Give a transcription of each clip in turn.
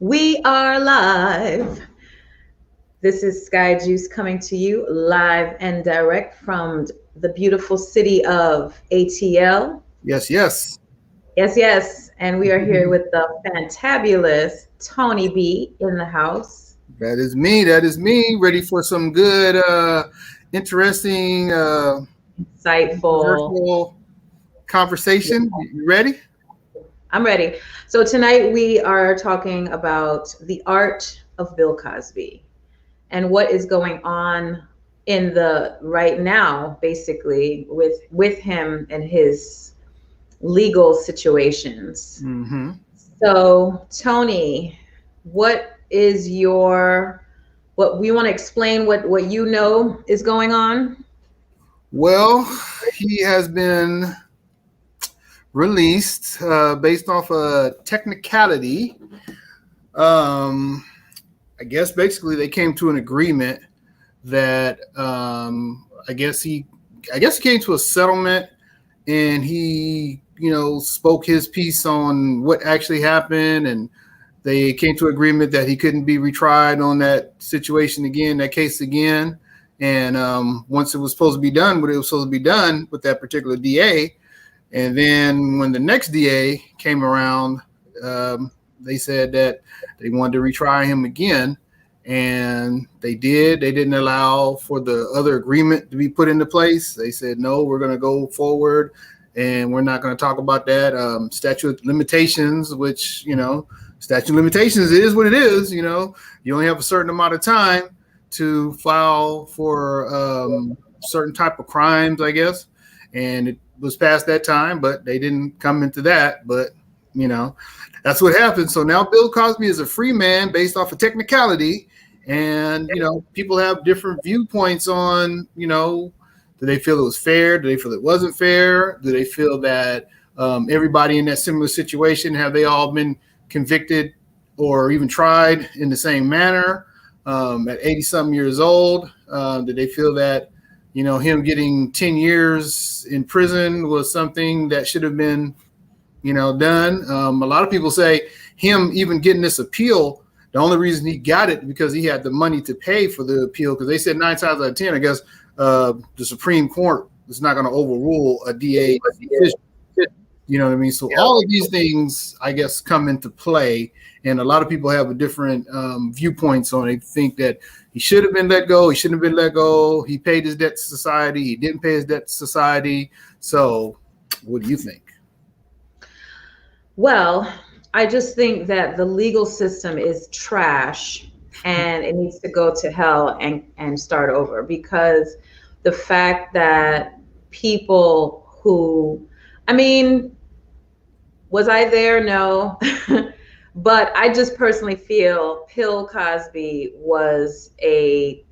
We are live. This is Sky Juice coming to you live and direct from the beautiful city of ATL. Yes, yes. Yes, yes. And we are here with the fantabulous Tony B in the house. That is me. That is me. Ready for some good, interesting, Insightful. controversial conversation. You ready? I'm ready. So tonight we are talking about the art of Bill Cosby and what is going on in the right now, basically, with him and his legal situations. Mm-hmm. So, Tony, what is your what we want to explain what you know is going on? Well, he has been released based off a technicality. Um, I guess basically they came to an agreement that I guess he came to a settlement and he spoke his piece on what actually happened, and they came to agreement that he couldn't be retried on that situation again, that case again. And once it was supposed to be done, but it was supposed to be done with that particular DA. And then when the next DA came around, they said that they wanted to retry him again, and they did. They didn't allow for the other agreement to be put into place. They said, no, we're going to go forward, and we're not going to talk about that. Statute of limitations, which, statute of limitations is what it is. You only have a certain amount of time to file for certain type of crimes, I guess. And it was past that time, but they didn't come into that. But, that's what happened. So now Bill Cosby is a free man based off of technicality. And, people have different viewpoints on, do they feel it was fair? Do they feel it wasn't fair? Do they feel that everybody in that similar situation, have they all been convicted or even tried in the same manner at 80-something years old? Do they feel that, him getting 10 years in prison was something that should have been, done? A lot of people say him even getting this appeal, the only reason he got it because he had the money to pay for the appeal, because they said 9 times out of 10, I guess, the Supreme Court is not going to overrule a DA decision. You know what I mean? So all of these things, I guess, come into play, and a lot of people have a different viewpoints on it. They think that he should have been let go. He shouldn't have been let go. He paid his debt to society. He didn't pay his debt to society. So what do you think? Well, I just think that the legal system is trash and it needs to go to hell and start over, because the fact that people who, I mean, was I there? No. But I just personally feel Bill Cosby was a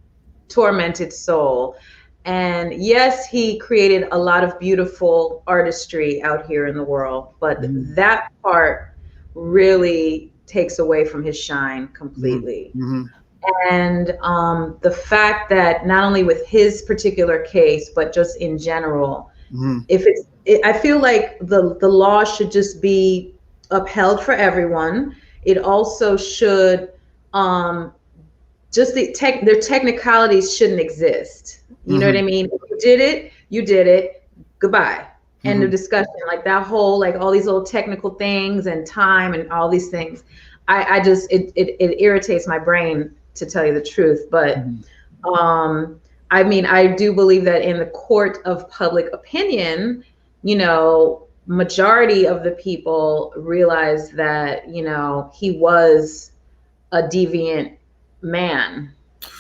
tormented soul. And yes, he created a lot of beautiful artistry out here in the world, but that part really takes away from his shine completely. Mm-hmm. And the fact that not only with his particular case, but just in general, I feel like the law should just be upheld for everyone. It also should just their technicalities shouldn't exist. You know what I mean? If you did it, goodbye. End of discussion. Like that whole, like all these little technical things and time and all these things. I just, it irritates my brain, to tell you the truth. But I mean, I do believe that in the court of public opinion, majority of the people realize that, he was a deviant man as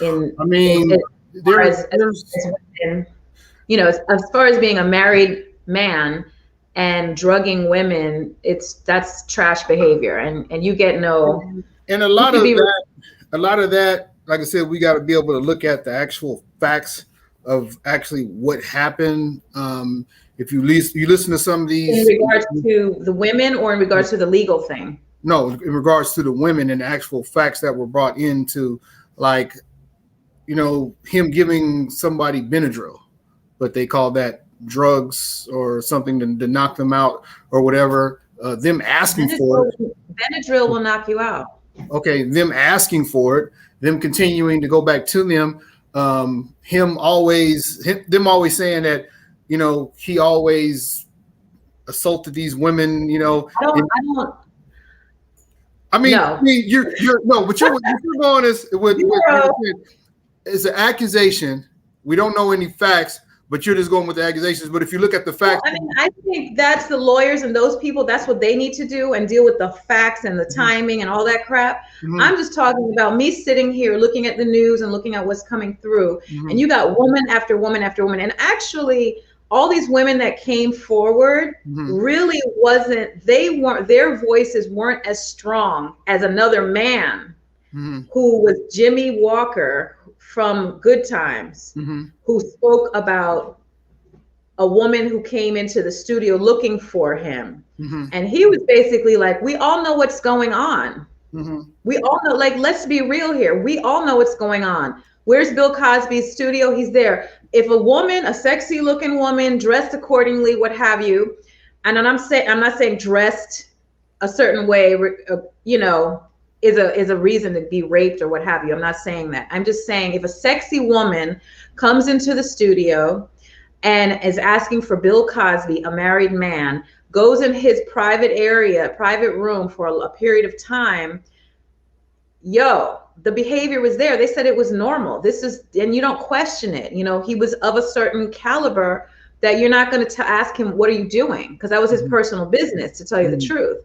far as being a married man and drugging women, that's trash behavior, and you get no. And a lot of that, like I said, we got to be able to look at the actual facts of actually what happened. If you listen to some of these, in regards to the women, or in regards to the legal thing. No, in regards to the women and the actual facts that were brought into, like, him giving somebody Benadryl, but they call that drugs or something to knock them out or whatever. Them asking for it. Benadryl will knock you out. Okay, them asking for it, them continuing to go back to them, them always saying that, he always assaulted these women, I don't. I mean, No. you're no, but you're going is with it's an accusation. We don't know any facts, but you're just going with the accusations. But if you look at the facts, I mean, I think that's the lawyers and those people. That's what they need to do and deal with the facts and the timing and all that crap. I'm just talking about me sitting here looking at the news and looking at what's coming through. And you got woman after woman after woman. And actually, all these women that came forward really their voices weren't as strong as another man who was Jimmy Walker from Good Times, who spoke about a woman who came into the studio looking for him. And he was basically like, we all know what's going on. We all know, like, let's be real here. We all know what's going on. Where's Bill Cosby's studio? He's there. If a woman, a sexy looking woman, dressed accordingly, what have you, and then I'm not saying dressed a certain way, is a reason to be raped or what have you. I'm not saying that. I'm just saying if a sexy woman comes into the studio and is asking for Bill Cosby, a married man, goes in his private room for a period of time, the behavior was there. They said it was normal. And you don't question it. He was of a certain caliber that you're not going to ask him, what are you doing? Because that was his personal business, to tell you the truth.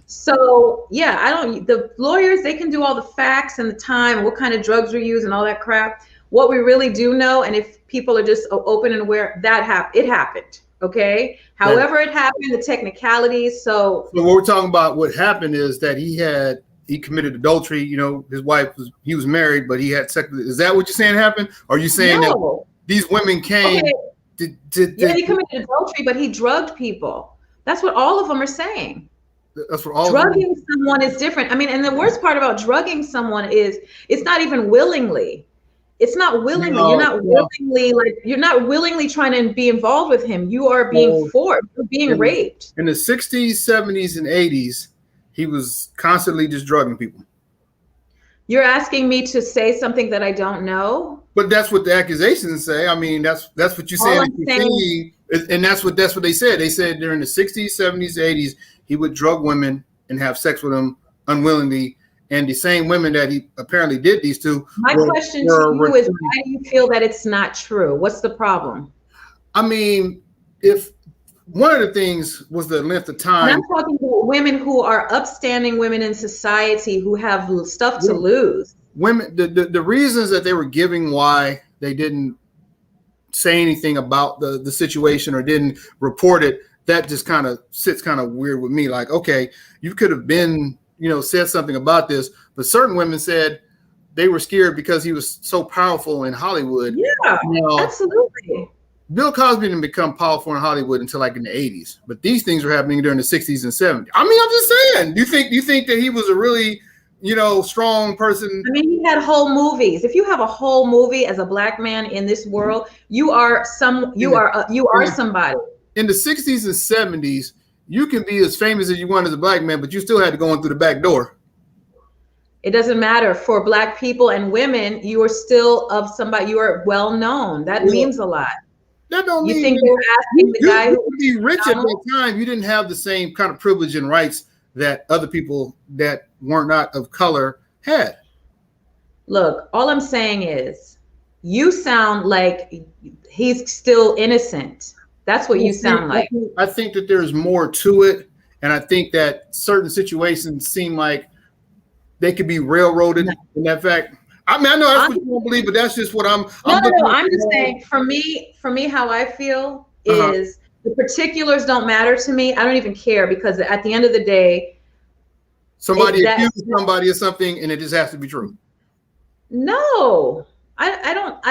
So the lawyers, they can do all the facts and the time, what kind of drugs were used and all that crap. What we really do know, and if people are just open and aware, it happened. Okay. However it happened, the technicalities. So what we're talking about, what happened is that he committed adultery. His wife he was married, but he had sex. Is that what you're saying happened? Or are you saying that these women came? Okay. He committed adultery, but he drugged people. That's what all of them are saying. That's what all drugging someone is different. I mean, and the worst part about drugging someone is it's not even willingly. It's not willingly. You're not willingly trying to be involved with him. You are being forced. You're being raped. In the 60s, 70s, and 80s. He was constantly just drugging people. You're asking me to say something that I don't know? But that's what the accusations say. I mean, that's what you're saying. And that's what they said. They said during the 60s, 70s, 80s, he would drug women and have sex with them unwillingly. And the same women that he apparently did these to. My question to you is, why do you feel that it's not true? What's the problem? I mean, if one of the things was the length of time. And I'm talking about women who are upstanding women in society who have stuff to lose. Women, the reasons that they were giving why they didn't say anything about the situation or didn't report it, that just kind of sits kind of weird with me. Like, okay, you could have been, said something about this, but certain women said they were scared because he was so powerful in Hollywood. Yeah, absolutely. Bill Cosby didn't become powerful in Hollywood until like in the 80s, but these things were happening during the 60s and 70s. I mean, I'm just saying, you think that he was a really, strong person? I mean, he had whole movies. If you have a whole movie as a black man in this world, you are somebody. In the 60s and 70s, you can be as famous as you want as a black man, but you still had to go in through the back door. It doesn't matter. For black people and women, you are still of somebody. You are well known. That means a lot. That don't mean you think they were asking the guy who would be rich at that time. You didn't have the same kind of privilege and rights that other people that weren't not of color had. Look, all I'm saying is you sound like he's still innocent. That's what you sound like. I think that there's more to it. And I think that certain situations seem like they could be railroaded in that fact. I mean, I know that's what you don't believe, but that's just what I'm. I'm just saying. For me, how I feel is the particulars don't matter to me. I don't even care because at the end of the day, somebody accused somebody of something, and it just has to be true. No, I don't.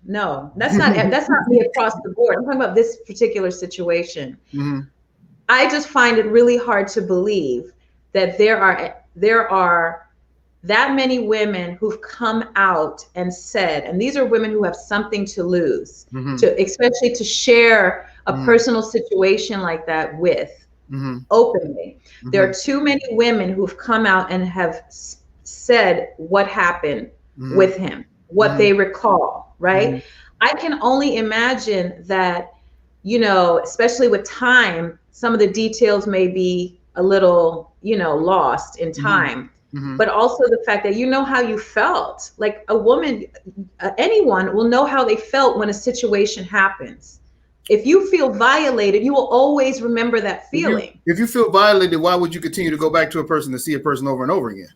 No, that's not me across the board. I'm talking about this particular situation. I just find it really hard to believe that there are that many women who've come out and said, and these are women who have something to lose, especially to share a personal situation like that with. openly. There are too many women who've come out and have said what happened with him, what they recall, right? I can only imagine that, you know, especially with time, some of the details may be a little, you know, lost in time. But also the fact that you know how you felt. Like a woman, anyone will know how they felt when a situation happens. If you feel violated, you will always remember that feeling. If you feel violated, why would you continue to go back to a person to see a person over and over again?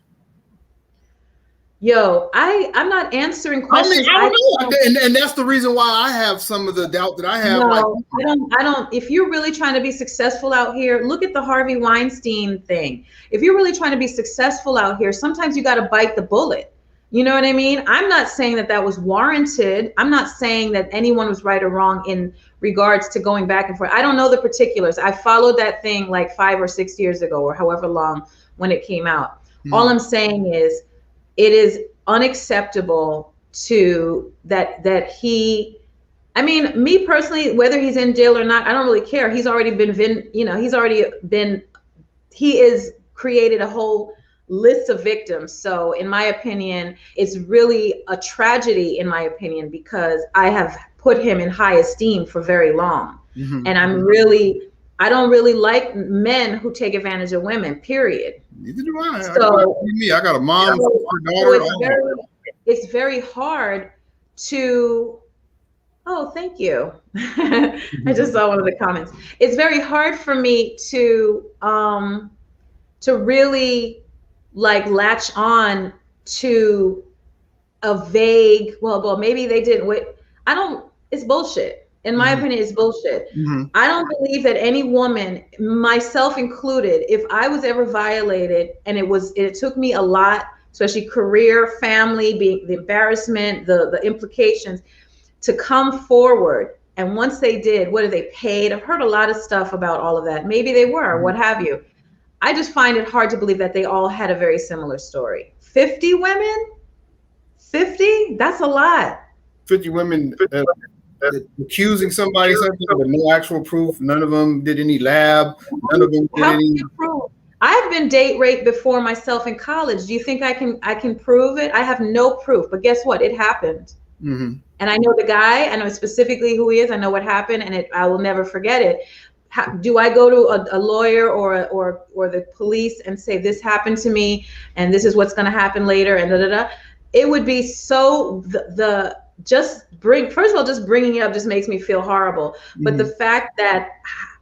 Yo, I'm not answering questions. I don't know. And that's the reason why I have some of the doubt that I have. No, I don't. If you're really trying to be successful out here, look at the Harvey Weinstein thing. If you're really trying to be successful out here, sometimes you got to bite the bullet. You know what I mean? I'm not saying that that was warranted. I'm not saying that anyone was right or wrong in regards to going back and forth. I don't know the particulars. I followed that thing like 5 or 6 years ago or however long when it came out. All I'm saying is it is unacceptable to that he, I mean, me personally, whether he's in jail or not, I don't really care. He's already he is created a whole list of victims. So in my opinion, it's really a tragedy in my opinion, because I have put him in high esteem for very long. And I don't really like men who take advantage of women, period. Neither do I. So, I got a mom, daughter. It's very hard to, oh, thank you. I just saw one of the comments. It's very hard for me to really like latch on to a vague, well, maybe they didn't wait. It's bullshit. In my opinion, it's bullshit. I don't believe that any woman, myself included, if I was ever violated, and it took me a lot, especially career, family, being the embarrassment, the implications, to come forward. And once they did, what are they paid? I've heard a lot of stuff about all of that. Maybe they were, what have you. I just find it hard to believe that they all had a very similar story. 50 women? 50? That's a lot. 50 women accusing somebody something with no actual proof. None of them did any lab. None of them did any proof. I've been date raped before myself in college. Do you think I can prove it? I have no proof, but guess what? It happened. And I know the guy. I know specifically who he is. I know what happened, and I will never forget it. Do I go to a lawyer or the police and say this happened to me and this is what's going to happen later and da da da? It would be so just bringing it up just makes me feel horrible. But the fact that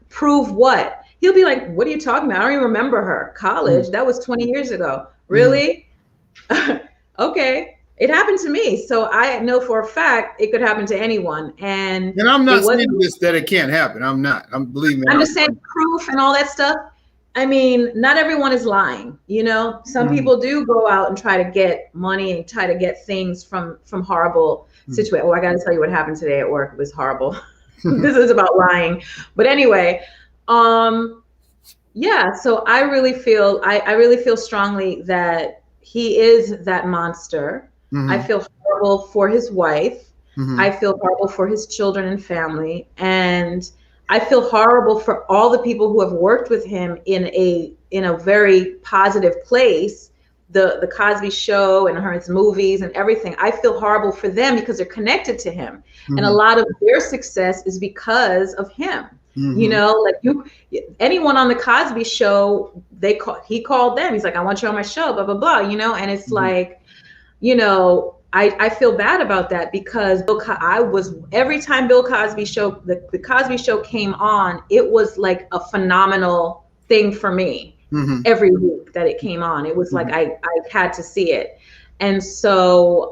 prove what? He'll be like, what are you talking about? I don't even remember her. College, that was 20 years ago. Really? Okay. It happened to me. So I know for a fact it could happen to anyone. And I'm not saying this that it can't happen. I'm not. Believe me. I'm just saying proof and all that stuff. I mean, not everyone is lying, you know. Some people do go out and try to get money and try to get things from horrible situations. Oh, I got to tell you what happened today at work. It was horrible. This is about lying. But anyway, yeah, so I really feel strongly that he is that monster. I feel horrible for his wife. I feel horrible for his children and family. And I feel horrible for all the people who have worked with him in a very positive place. The Cosby Show and his movies and everything. I feel horrible for them because they're connected to him. And a lot of their success is because of him. You know, like anyone on the Cosby Show, he called them. He's like, I want you on my show, blah, blah, blah, you know? And it's like, you know, I feel bad about that because every time Bill Cosby Show, the Cosby Show came on, it was like a phenomenal thing for me. Every week that it came on, it was like I had to see it. And so,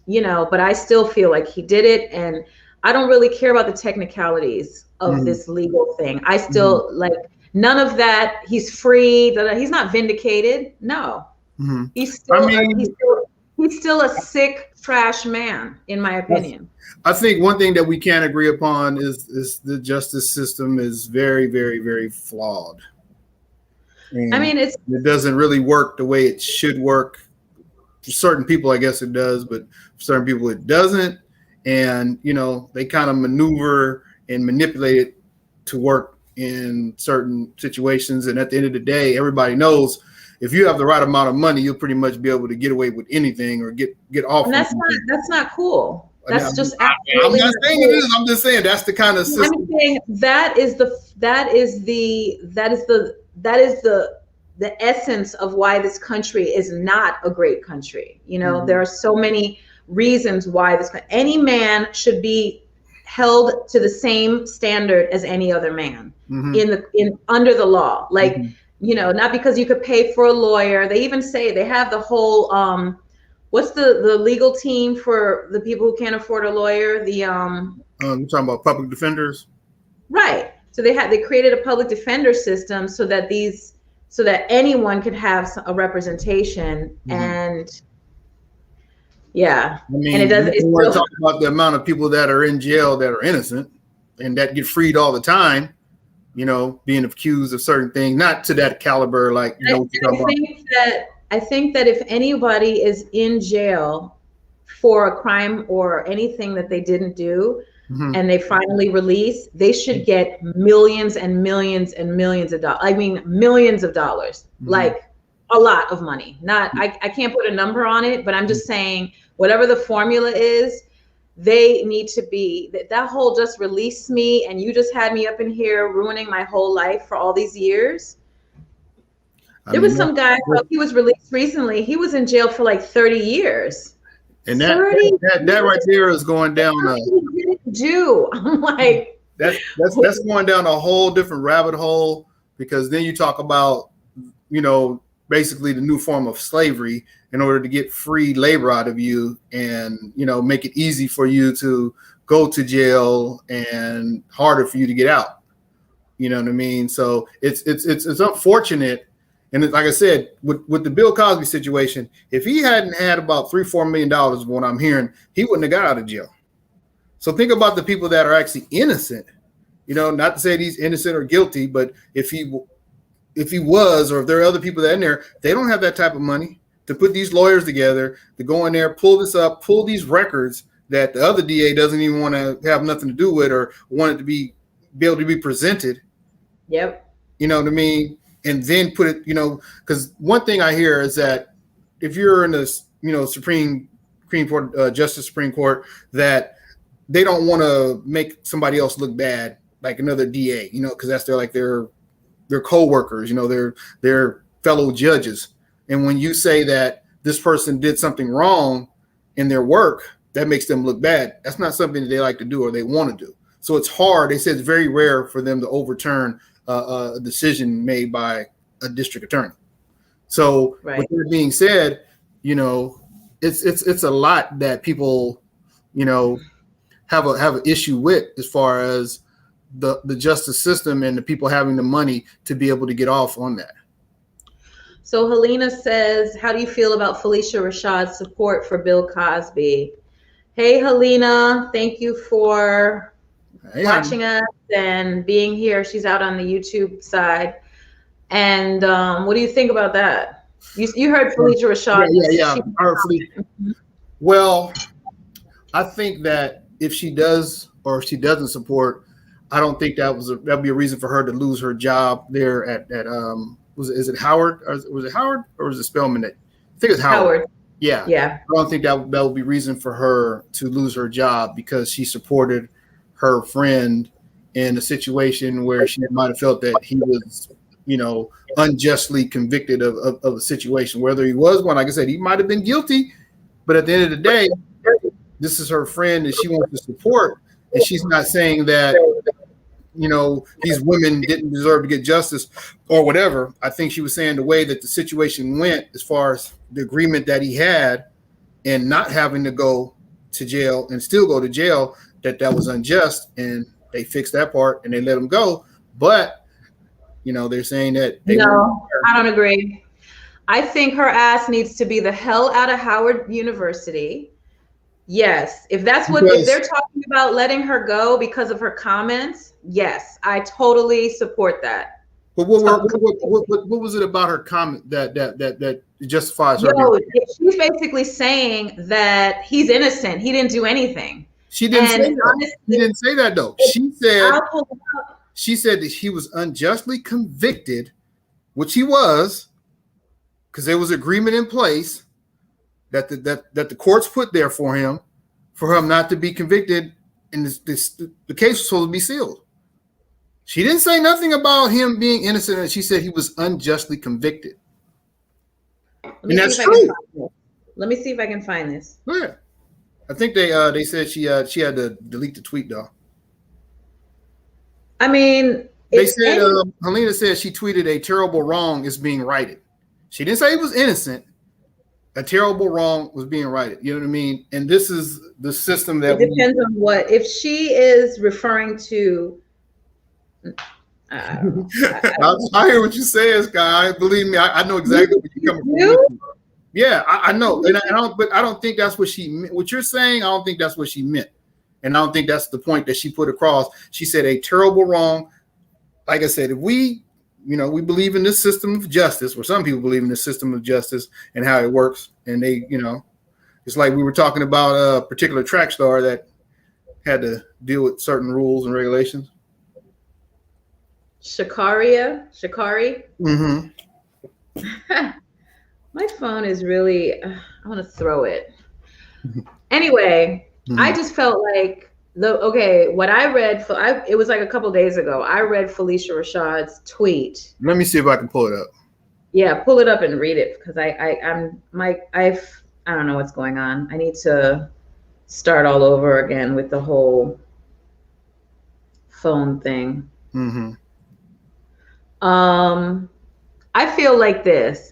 you know, but I still feel like he did it. And I don't really care about the technicalities of this legal thing. I still like none of that. He's free. He's not vindicated. No. He's still a sick trash man, in my opinion. I think one thing that we can agree upon is the justice system is very, very, very flawed. And I mean, it doesn't really work the way it should work. For certain people, I guess it does, but for certain people, it doesn't. And, you know, they kind of maneuver and manipulate it to work in certain situations. And at the end of the day, everybody knows if you have the right amount of money, you'll pretty much be able to get away with anything or get off. And that's not cool. That's just absolutely. I'm not saying cool. It is. I'm just saying that's the kind of system. I'm saying that is the essence of why this country is not a great country. You know, there are so many reasons why any man should be held to the same standard as any other man in under the law. Like, you know, not because you could pay for a lawyer. They even say they have the whole what's the legal team for the people who can't afford a lawyer? You're talking about public defenders, right? So they created a public defender system so that anyone could have a representation. And yeah, I mean, we're talking about the amount of people that are in jail that are innocent and that get freed all the time. You know, being accused of certain things, not to that caliber, like you know. I think that if anybody is in jail for a crime or anything that they didn't do, and they finally release, they should get millions and millions and millions of dollars. I mean, millions of dollars, like a lot of money. I can't put a number on it, but I'm just saying whatever the formula is, they need to be that whole just release me and you just had me up in here ruining my whole life for all these years. There was some guy, he was released recently. He was in jail for like 30 years. And that right there is going down. I'm like, that's going down a whole different rabbit hole, because then you talk about, you know, basically the new form of slavery in order to get free labor out of you and, you know, make it easy for you to go to jail and harder for you to get out. You know what I mean? So it's unfortunate. And like I said, with the Bill Cosby situation, if he hadn't had about $3-4 million of what I'm hearing, he wouldn't have got out of jail. So think about the people that are actually innocent. You know, not to say he's innocent or guilty, but if he was, or if there are other people that are in there, they don't have that type of money to put these lawyers together, to go in there, pull this up, pull these records that the other DA doesn't even want to have nothing to do with or want it to be able to be presented. Yep. You know what I mean? And then put it, you know, because one thing I hear is that if you're in this, you know, Supreme Court, Justice Supreme Court, that they don't want to make somebody else look bad, like another DA, you know, because that's their co-workers, you know, their fellow judges. And when you say that this person did something wrong in their work, that makes them look bad. That's not something that they like to do or they want to do. So it's hard. They say it's very rare for them to overturn a decision made by a district attorney. So with that being said, you know, it's a lot that people, you know, have an issue with as far as the justice system and the people having the money to be able to get off on that. So Helena says, how do you feel about Felicia Rashad's support for Bill Cosby? Hey, Helena, thank you for watching us and being here. She's out on the YouTube side. And what do you think about that? You heard Felicia Rashad. Yeah. I heard Felicia. Well, I think that if she does or if she doesn't support, I don't think that'd be a reason for her to lose her job there at is it Howard? Or was it Howard or was it Spelman? I think it's Howard. Yeah. I don't think that would be reason for her to lose her job because she supported her friend in a situation where she might have felt that he was, you know, unjustly convicted of a situation. Whether he was one, like I said, he might have been guilty, but at the end of the day, this is her friend that she wants to support, and she's not saying that, you know, these women didn't deserve to get justice or whatever. I think she was saying the way that the situation went as far as the agreement that he had and not having to go to jail and still go to jail, that was unjust, and they fixed that part and they let him go. But, you know, they're saying that. No, I don't agree. I think her ass needs to be the hell out of Howard University. Yes, if that's what if they're talking about letting her go because of her comments, yes, I totally support that. But what was it about her comment that justifies her? She's basically saying that he's innocent. He didn't do anything. She didn't say that. She didn't say that though. she said that he was unjustly convicted, which he was, because there was agreement in place that the courts put there for him not to be convicted, and the case was supposed to be sealed. She didn't say nothing about him being innocent, and she said he was unjustly convicted. And that's true. Let me see if I can find this. Yeah. I think they said she had to delete the tweet though. I mean, they said Helena said she tweeted a terrible wrong is being righted. She didn't say he was innocent. A terrible wrong was being righted. You know what I mean? And this is the system that it depends on what. If she is referring to, I hear what you say, Sky. Believe me, I know exactly what you're coming from. Yeah, I know, and I don't think that's what she meant. What you're saying, I don't think that's what she meant, and I don't think that's the point that she put across. She said a terrible wrong. Like I said, if we believe in this system of justice, or some people believe in the system of justice and how it works, and they, it's like we were talking about a particular track star that had to deal with certain rules and regulations. Shakari. Mm-hmm. My phone is really, I want to throw it. Anyway, I just felt like what I read, it was like a couple days ago. I read Felicia Rashad's tweet. Let me see if I can pull it up. Yeah, pull it up and read it, because I don't know what's going on. I need to start all over again with the whole phone thing. Mm-hmm. I feel like this.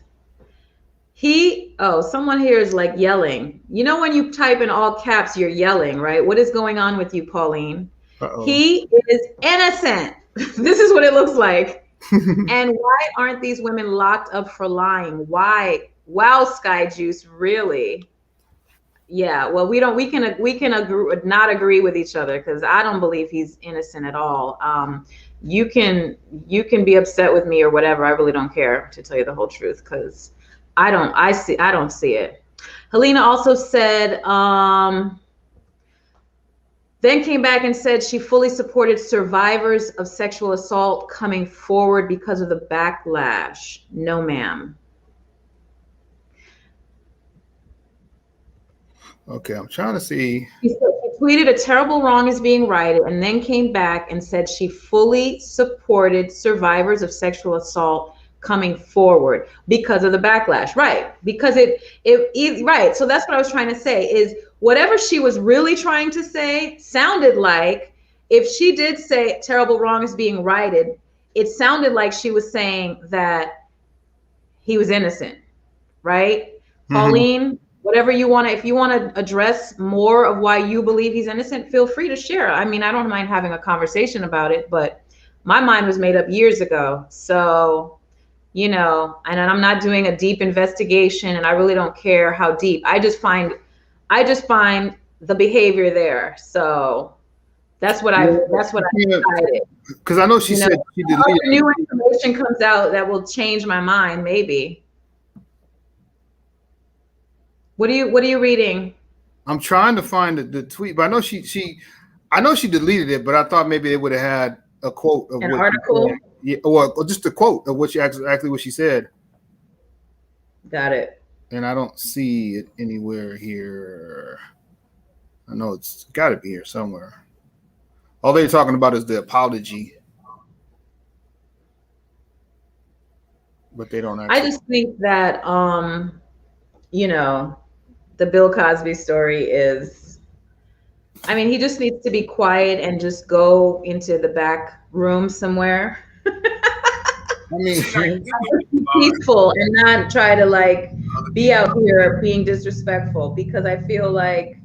Someone here is like yelling. You know, when you type in all caps, you're yelling, right? What is going on with you, Pauline? Uh-oh. He is innocent. This is what it looks like. And why aren't these women locked up for lying? Why? Wow, Sky Juice, really? Yeah. Well, we can agree, not agree with each other, because I don't believe he's innocent at all. You can be upset with me or whatever. I really don't care, to tell you the whole truth, because I don't see it. Helena also said, then came back and said she fully supported survivors of sexual assault coming forward because of the backlash. No, ma'am. Okay, I'm trying to see. She tweeted a terrible wrong is being righted, and then came back and said she fully supported survivors of sexual assault coming forward because of the backlash. Right. Because right. So that's what I was trying to say, is whatever she was really trying to say sounded like, if she did say terrible wrong is being righted, it sounded like she was saying that he was innocent. Right. Mm-hmm. Pauline, whatever you want to, if you want to address more of why you believe he's innocent, feel free to share. I mean, I don't mind having a conversation about it, but my mind was made up years ago. So, and I'm not doing a deep investigation, and I really don't care how deep. I just find the behavior there. So that's what I decided. Because I know she said she deleted. New information comes out that will change my mind, maybe. What are you reading? I'm trying to find the tweet, but I know she deleted it, but I thought maybe they would have had a quote of an article. Yeah, or just a quote of what exactly what she said. Got it. And I don't see it anywhere here. I know it's got to be here somewhere. All they're talking about is the apology, but they don't actually. I just think that the Bill Cosby story is, I mean, he just needs to be quiet and just go into the back room somewhere. I mean, peaceful, and not try to be out here being disrespectful, because I feel like,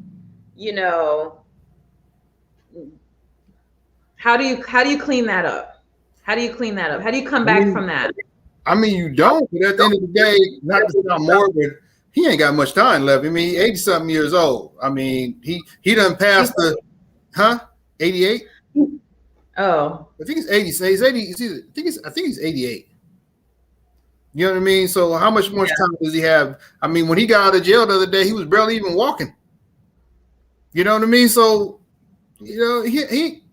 how do you clean that up? How do you clean that up? How do you come back from that? I mean, you don't. But at the end of the day, not to sound morbid, he ain't got much time left. I mean, he's 80-something years old. I mean, he done passed 88? Oh, I think it's 80. He's 80. I think he's 88. You know what I mean? So how much more time does he have? I mean, when he got out of jail the other day, he was barely even walking. You know what I mean? So, he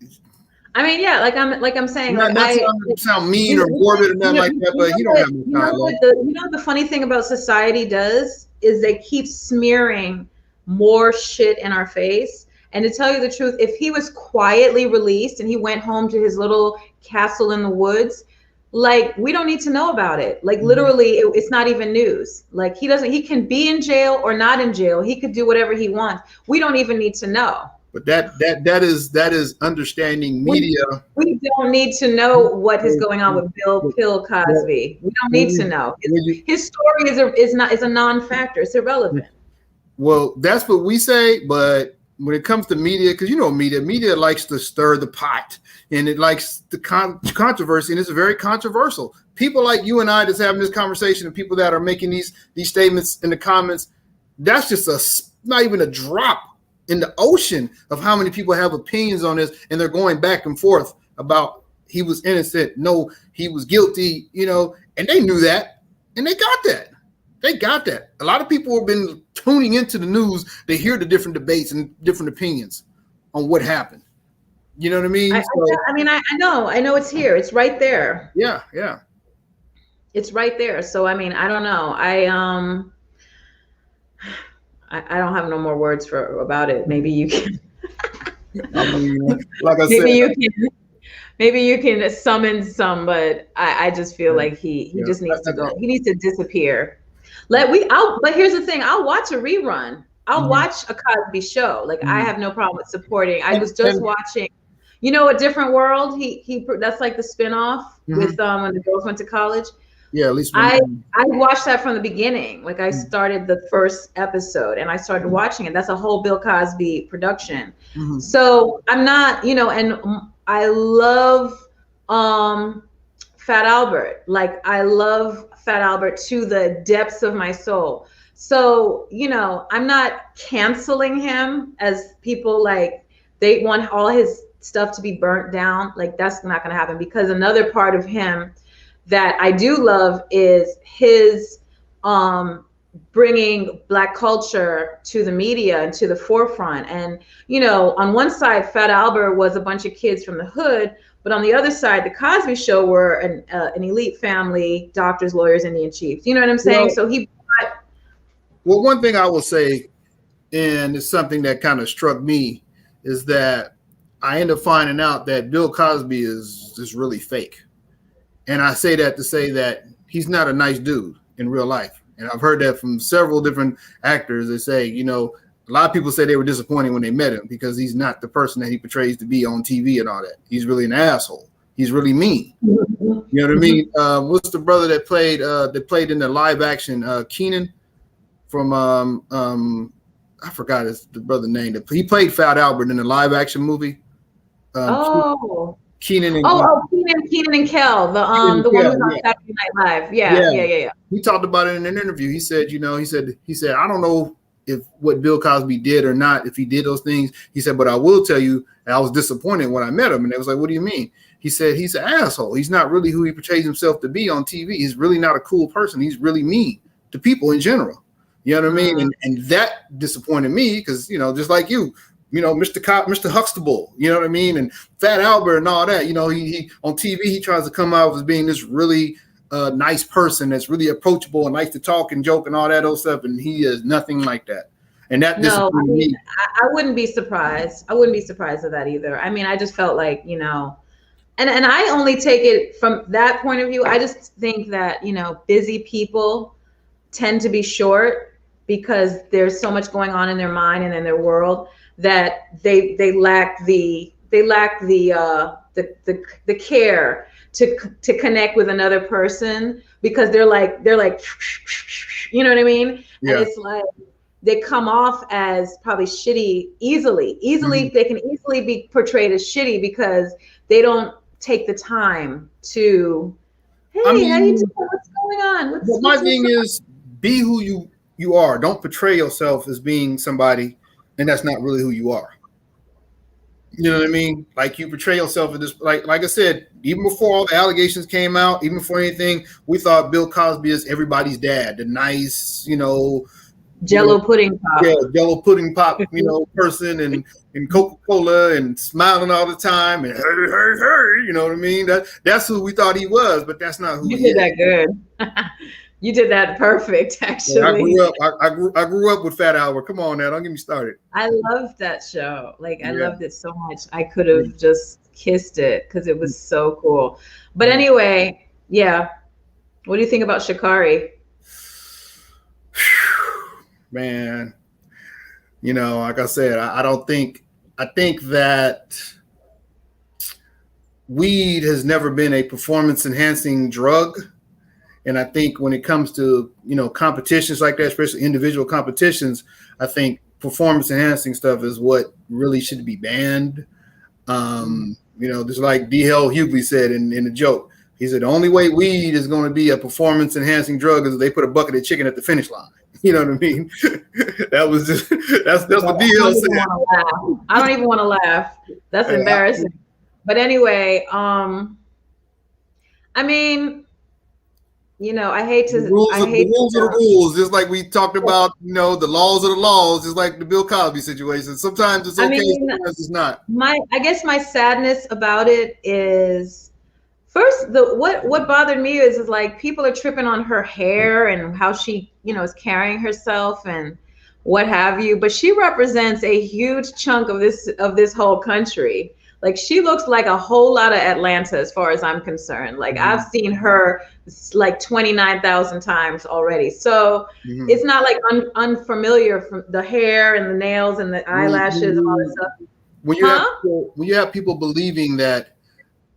I mean, yeah, like I'm saying, Not, like not I, to sound mean or morbid or nothing like that, but he don't have no time left. the funny thing about society does is they keep smearing more shit in our face. And to tell you the truth, if he was quietly released and he went home to his little castle in the woods, like we don't need to know about it. Like literally, it's not even news. Like he can be in jail or not in jail. He could do whatever he wants. We don't even need to know. But that is understanding media. We don't need to know what is going on with Bill Cosby. We don't need to know. His story is a non-factor. It's irrelevant. Well, that's what we say, but when it comes to media, because media likes to stir the pot and it likes the controversy, and it's very controversial. People like you and I that's having this conversation, and people that are making these statements in the comments, that's just not even a drop in the ocean of how many people have opinions on this, and they're going back and forth about he was innocent, no, he was guilty, and they knew that, and they got that. They got that. A lot of people have been tuning into the news to hear the different debates and different opinions on what happened. You know what I mean? I know it's here. It's right there. Yeah. It's right there. So, I mean, I don't know. I don't have no more words about it. Maybe you can. I mean, like I said, maybe you can summon some, but I just feel like he just needs to go. He needs to disappear. But here's the thing. I'll watch a rerun. I'll watch a Cosby show. Like I have no problem with supporting. I was just watching, A Different World. He that's like the spinoff with when the girls went to college. Yeah, at least I watched that from the beginning. Like I started the first episode and I started watching it. That's a whole Bill Cosby production. So I'm not, and I love Fat Albert. Like I love Fat Albert to the depths of my soul. So, I'm not canceling him as people like they want all his stuff to be burnt down. Like that's not going to happen, because another part of him that I do love is his bringing Black culture to the media and to the forefront. And, on one side, Fat Albert was a bunch of kids from the hood, but on the other side, the Cosby Show were an elite family, doctors, lawyers, Indian chiefs. You know what I'm saying? So well, one thing I will say, and it's something that kind of struck me, is that I ended up finding out that Bill Cosby is just really fake. And I say that to say that he's not a nice dude in real life. And I've heard that from several different actors that say, a lot of people say they were disappointed when they met him because he's not the person that he portrays to be on TV and all that. He's really an asshole. He's really mean. You know what I mean? What's the brother that played in the live action, Keenan from, I forgot the brother name. He played Fat Albert in the live action movie. Keenan and Keenan and Kel, the one who's on Saturday Night Live. Yeah. He talked about it in an interview. He said, he said, I don't know if what Bill Cosby did or not, if he did those things. He said, but I will tell you, I was disappointed when I met him. And it was like, what do you mean? He said, he's an asshole. He's not really who he portrays himself to be on TV. He's really not a cool person. He's really mean to people in general. You know what I mean? And that disappointed me because, just like you, Mr. Huxtable, you know what I mean? And Fat Albert and all that, he on TV, he tries to come out as being this really nice person that's really approachable and likes to talk and joke and all that old stuff. And he is nothing like that. And that disappointed me. I wouldn't be surprised. I wouldn't be surprised at that either. I mean, I just felt like, and I only take it from that point of view. I just think that, busy people tend to be short because there's so much going on in their mind and in their world that they lack the care to connect with another person, because they're like you know what I mean? Yeah. And it's like they come off as probably shitty easily. They can easily be portrayed as shitty because they don't take the time to, hey, how you doing? What's going on? My thing is, be who you are. Don't portray yourself as being somebody and that's not really who you are. You know what I mean? Like you portray yourself as this, like I said, even before all the allegations came out, even before anything, we thought Bill Cosby is everybody's dad, the nice, Jello pudding pop. Yeah, Jello pudding pop, person and Coca-Cola and smiling all the time and hey, you know what I mean? That's who we thought he was, but that's not who You he did is. that good. You did that perfect, actually. Yeah, I grew up with Fat Albert. Come on now, don't get me started. I loved that show. I loved it so much. I could have just kissed it because it was so cool. But anyway, yeah. What do you think about Sha'Carri? Man, like I said, I think that weed has never been a performance enhancing drug. And I think when it comes to, competitions like that, especially individual competitions, I think performance enhancing stuff is what really should be banned. Just like D.L. Hughley said in the joke, he said, the only way weed is going to be a performance enhancing drug is if they put a bucket of chicken at the finish line. You know what I mean? That's what D.L. said. I don't even want to laugh. That's embarrassing. But anyway, I mean, I hate to. The rules are the rules, just like we talked about. The laws are the laws, just like the Bill Cosby situation. Sometimes it's okay, sometimes it's not. I guess my sadness about it is, first, what bothered me is like people are tripping on her hair and how she, is carrying herself and what have you. But she represents a huge chunk of this whole country. Like, she looks like a whole lot of Atlanta as far as I'm concerned. Like, I've seen her like 29,000 times already. So it's not like unfamiliar from the hair and the nails and the eyelashes and all that stuff. When you have people believing that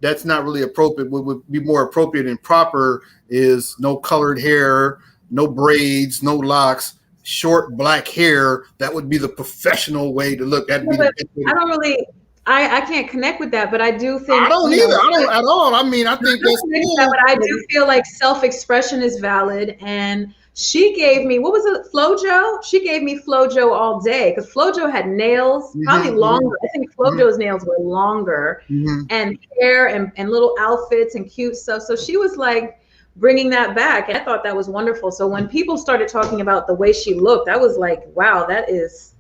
that's not really appropriate, what would be more appropriate and proper is no colored hair, no braids, no locks, short black hair. That would be the professional way to look. I don't really. I can't connect with that, but I do think I don't either. I don't at all. I mean, I think that's cool. But I do feel like self-expression is valid, and she gave me, what was it, Flojo? She gave me Flojo all day because Flojo had nails, probably longer. I think Flojo's nails were longer, and hair and little outfits and cute stuff. So she was like bringing that back, and I thought that was wonderful. So when people started talking about the way she looked, I was like, wow, that is.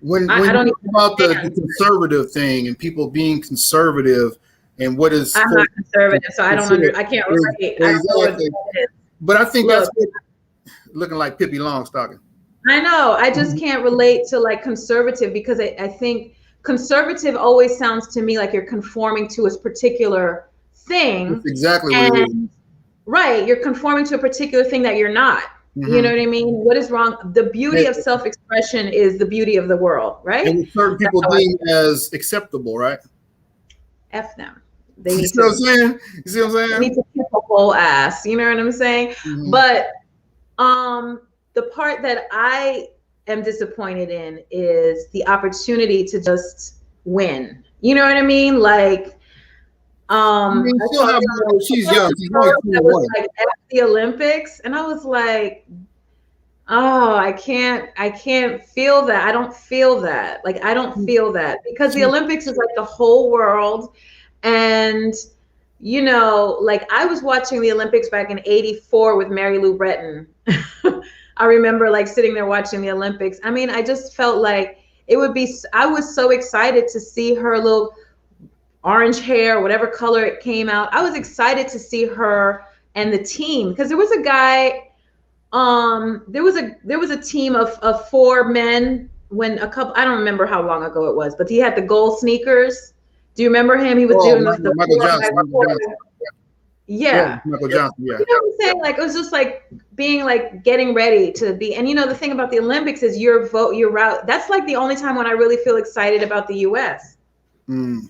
When you talk about the conservative thing and people being conservative and what is I'm not conservative, so I can't relate. Exactly. But I think that's looking like Pippi Longstocking. I know. I just can't relate to like conservative because I think conservative always sounds to me like you're conforming to a particular thing. That's exactly what it is. Right. You're conforming to a particular thing that you're not. You know what I mean? What is wrong? The beauty of self-expression is the beauty of the world, right? And certain people deem as acceptable, right? F them. You see what I'm saying? They need to kick a whole ass. You know what I'm saying? But the part that I am disappointed in is the opportunity to just win. You know what I mean? Like, she's young. She's was like at the Olympics, and I was like, oh, I can't feel that. I don't feel that. Like, I don't feel that because the Olympics is like the whole world. And, like I was watching the Olympics back in '84 with Mary Lou Retton. I remember like sitting there watching the Olympics. I mean, I just felt like I was so excited to see her little orange hair, whatever color it came out. I was excited to see her and the team because there was a guy, there was a team of 4 men I don't remember how long ago it was, but he had the gold sneakers. Do you remember him? He was doing Michael Johnson. Yeah. Michael Johnson, yeah. You know what I'm saying? Like, it was just like being like getting ready to be, and the thing about the Olympics is your route. That's like the only time when I really feel excited about the US. A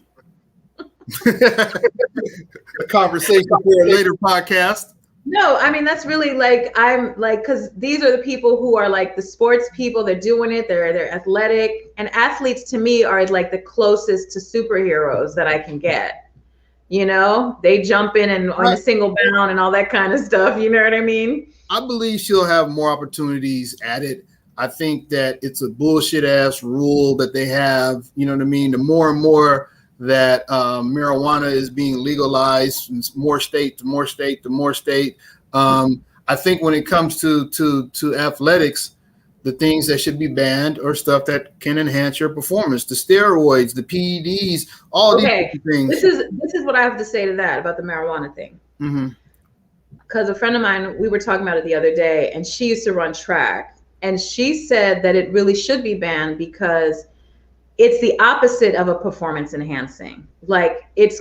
conversation for a later podcast. No, I mean, that's really like, I'm like, because these are the people who are like the sports people. They're doing it. They're athletic, and athletes to me are like the closest to superheroes that I can get. They jump in and on a single bound and all that kind of stuff. You know what I mean? I believe she'll have more opportunities at it. I think that it's a bullshit ass rule that they have. You know what I mean? The more and more that marijuana is being legalized from more state to more state to more state. I think when it comes to athletics, the things that should be banned are stuff that can enhance your performance. The steroids, the PEDs, all these things. This is what I have to say to that about the marijuana thing. Because a friend of mine, we were talking about it the other day, and she used to run track, and she said that it really should be banned because it's the opposite of a performance enhancing. Like it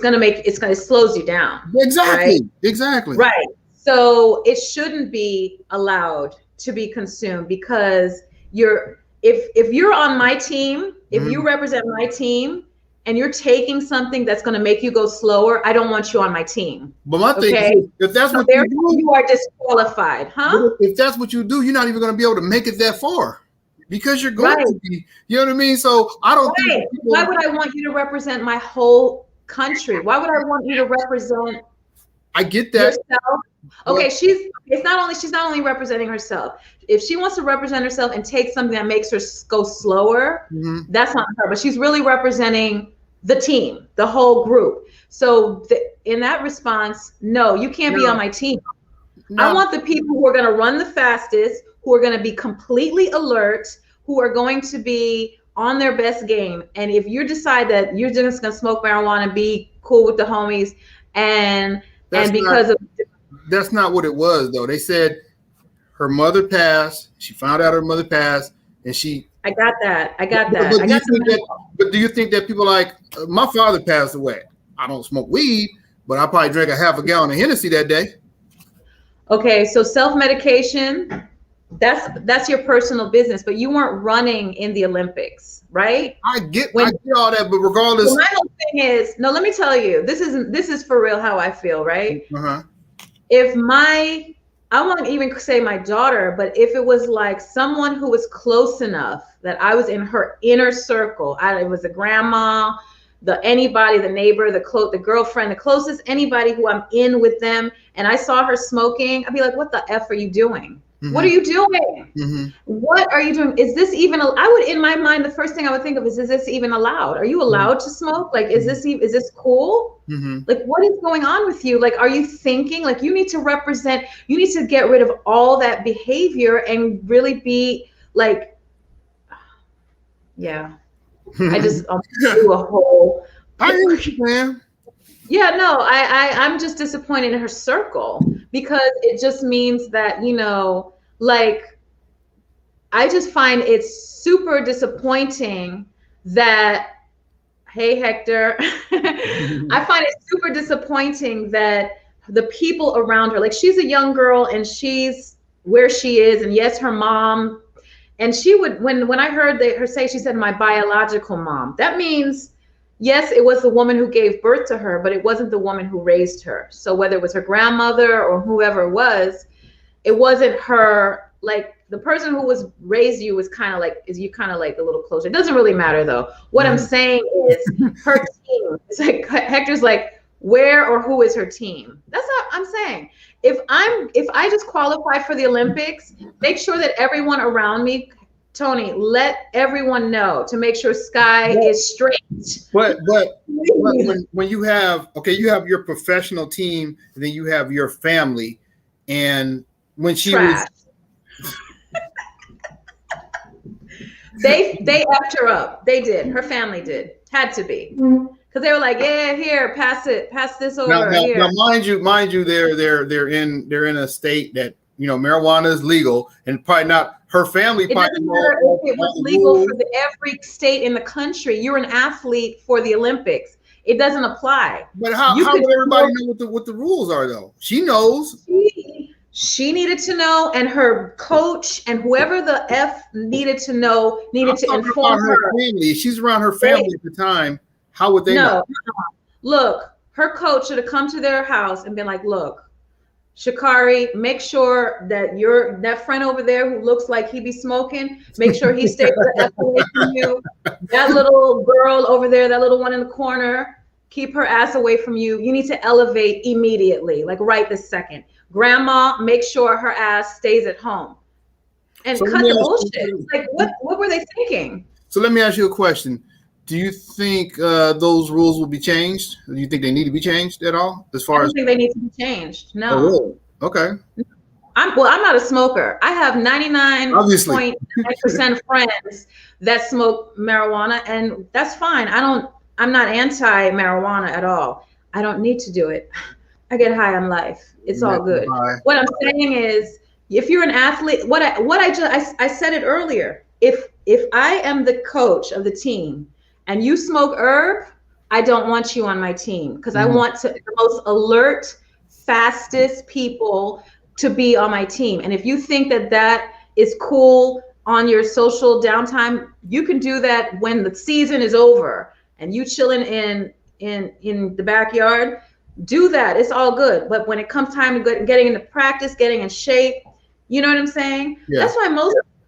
slows you down. Exactly. Right? Exactly. Right. So it shouldn't be allowed to be consumed because if you're on my team, if you represent my team and you're taking something that's going to make you go slower, I don't want you on my team. But my thing is, if that's what you do, you are disqualified, huh? If that's what you do, you're not even going to be able to make it that far because you're going to be. You know what I mean? So I don't think. Why would I want you to represent my whole country? Why would I want you to represent? I get that. Yourself? Okay, she's not only representing herself. If she wants to represent herself and take something that makes her go slower, that's not her. But she's really representing the team, the whole group. So in that response, no, you can't be on my team. No. I want the people who are going to run the fastest, who are going to be completely alert, who are going to be on their best game. And if you decide that you're just going to smoke marijuana, be cool with the homies, that's not what it was, though. They said her mother passed. She found out her mother passed, and I got that. But do you think that people like my father passed away? I don't smoke weed, but I probably drank a half a gallon of Hennessy that day. Okay, so self-medication, that's your personal business, but you weren't running in the Olympics, right? I get all that, but regardless. My whole thing is, no, let me tell you, this is for real how I feel, right? I won't even say my daughter, but if it was like someone who was close enough that I was in her inner circle, it was a grandma, anybody, the neighbor, the girlfriend, the closest anybody who I'm in with them, and I saw her smoking, I'd be like, what the F are you doing? What are you doing? What are you doing? Is this even, in my mind, the first thing I would think of is this even allowed? Are you allowed to smoke? Like, is this cool? Like, what is going on with you? Like, are you thinking, like, you need to get rid of all that behavior and really be like, yeah. I just do a whole. I understand. Yeah, no, I'm just disappointed in her circle because it just means that, like, I just find it super disappointing that, hey, Hector, I find it super disappointing that the people around her, like, she's a young girl and she's where she is. And yes, her mom, and she would, when I heard her say, she said, my biological mom, that means, yes, it was the woman who gave birth to her, but it wasn't the woman who raised her. So whether it was her grandmother or whoever it wasn't her, like, the person who was raised you was kind of like a little closer. It doesn't really matter though. What I'm saying is her team. It's like Hector's like, where or who is her team? That's what I'm saying. If I just qualify for the Olympics, make sure that everyone around me, Tony, let everyone know to make sure Sky is straight. But when you have your professional team, and then you have your family, and when she was, they effed her up. They did. Her family did. Had to be. Because they were like, yeah, here, pass this over. Now, mind you, they're in a state that marijuana is legal, and probably not her family. It doesn't matter if it was legal for every state in the country. You're an athlete for the Olympics. It doesn't apply. But how would everybody know what the rules are though? She knows. She needed to know, and her coach and whoever the F needed to know needed to inform her. Family. She's around her family at the time. How would they know? Look, her coach should have come to their house and been like, look, Sha'Carri, make sure that that friend over there who looks like he be smoking, make sure he stays the F away from you. That little girl over there, that little one in the corner, keep her ass away from you. You need to elevate immediately, like right this second. Grandma, make sure her ass stays at home. And cut the bullshit. Like, what were they thinking? So let me ask you a question. Do you think those rules will be changed? Do you think they need to be changed at all? I don't think they need to be changed. No. Oh, really? Okay. I'm not a smoker. I have 99.9% friends that smoke marijuana, and that's fine. I'm not anti-marijuana at all. I don't need to do it. I get high on life. It's all good. What I'm saying is, if you're an athlete, I said it earlier. If I am the coach of the team and you smoke herb, I don't want you on my team, because I want the most alert, fastest people to be on my team. And if you think that is cool on your social downtime, you can do that when the season is over and you chilling in the backyard. Do that. It's all good. But when it comes time to getting into practice, getting in shape, you know what I'm saying? Yeah. That's why